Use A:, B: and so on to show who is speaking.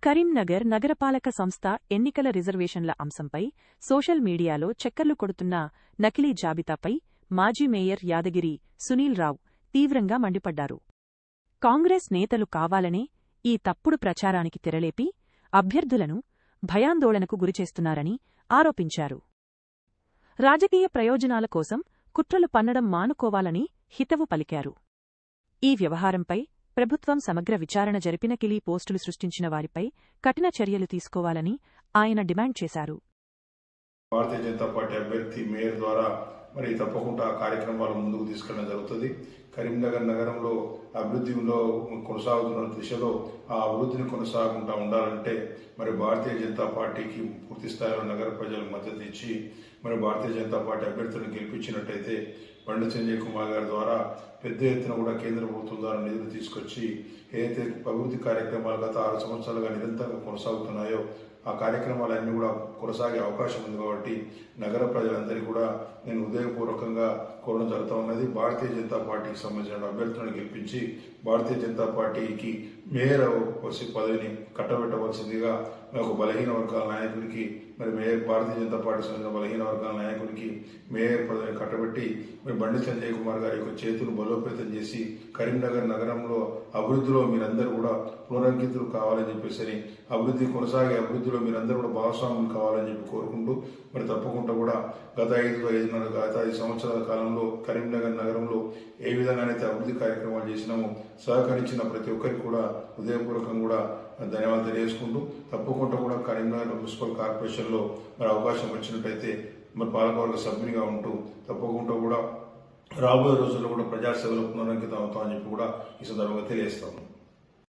A: కరీంనగర్ నగరపాలక సంస్థ ఎన్నికల రిజర్వేషన్ల అంశంపై సోషల్ మీడియాలో చక్కర్లు కొడుతున్న నకిలీ జాబితాపై మాజీ మేయర్ యాదగిరి సునీల్ రావు తీవ్రంగా మండిపడ్డారు. కాంగ్రెస్ నేతలు కావాలనే ఈ తప్పుడు ప్రచారానికి తెరలేపి అభ్యర్థులను భయాందోళనకు గురిచేస్తున్నారని ఆరోపించారు. రాజకీయ ప్రయోజనాల కోసం కుట్రలు పన్నడం మానుకోవాలని హితవు పలికారు. ఈ వ్యవహారంపై ప్రభుత్వం సమగ్ర విచారణ జరిపి నకిలీ పోస్టులు సృష్టించిన వారిపై కఠిన చర్యలు తీసుకోవాలని ఆయన డిమాండ్ చేశారు.
B: భారతీయ జనతా పార్టీ అభ్యర్థి మేయర్ ద్వారా తప్పకుండా ఆ కార్యక్రమాలు ముందుకు తీసుకెళ్లడం జరుగుతుంది. కరీంనగర్ నగరంలో అభివృద్ధిలో కొనసాగుతున్న దిశలో ఆ అభివృద్ధిని కొనసాగుతూ ఉండాలంటే భారతీయ జనతా పార్టీకి పూర్తి స్థాయిలో నగర ప్రజలకు మద్దతు ఇచ్చి భారతీయ జనతా పార్టీ అభ్యర్థులను గెలిపించినట్టయితే బండి సంజయ్ కుమార్ గారి ద్వారా పెద్ద ఎత్తున కూడా కేంద్ర ప్రభుత్వం ద్వారా నిధులు తీసుకొచ్చి ఏదైతే అభివృద్ధి కార్యక్రమాలు గత 6 సంవత్సరాలుగా నిరంతరంగా కొనసాగుతున్నాయో ఆ కార్యక్రమాలన్నీ కూడా కొనసాగే అవకాశం ఉంది. కాబట్టి నగర ప్రజలందరికీ కూడా నేను హృదయపూర్వకంగా కోరడం జరుగుతూ ఉన్నది. భారతీయ జనతా పార్టీకి సంబంధించిన అభ్యర్థులను గెలిపించి భారతీయ జనతా పార్టీకి మేయర్ పదవిని కట్టబెట్టవలసిందిగా ఒక బలహీన వర్గాల నాయకుడికి మేయర్ భారతీయ జనతా పార్టీకి సంబంధించిన బలహీన వర్గాల నాయకుడికి మేయర్ పదవిని కట్టబెట్టి బండి సంజయ్ కుమార్ గారి యొక్క చేతులు బలోపేతం చేసి కరీంనగర్ నగరంలో అభివృద్ధిలో మీరందరూ కూడా పునరంకితులు కావాలని చెప్పేసి అభివృద్ధి కొనసాగే అభివృద్ధిలో మీరందరూ కూడా భాగస్వాములు కావాలని చెప్పి కోరుకుంటూ తప్పకుండా కూడా గత 5 సంవత్సరాల కాలంలో కరీంనగర్ నగరంలో ఏ విధంగానైతే అభివృద్ధి కార్యక్రమాలు చేసినామో సహకరించిన ప్రతి ఒక్కరికి కూడా హృదయపూర్వకంగా కూడా ధన్యవాదాలు తెలియజేసుకుంటూ తప్పకుండా కూడా కరీంనగర్ మున్సిపల్ కార్పొరేషన్లో అవకాశం వచ్చినట్టయితే పాలకవర్గ సభ్యునిగా ఉంటూ తప్పకుండా కూడా రాబోయే రోజుల్లో కూడా ప్రజాసేవలో పునరంకితం అవుతామని చెప్పి కూడా ఈ సందర్భంగా తెలియజేస్తాం.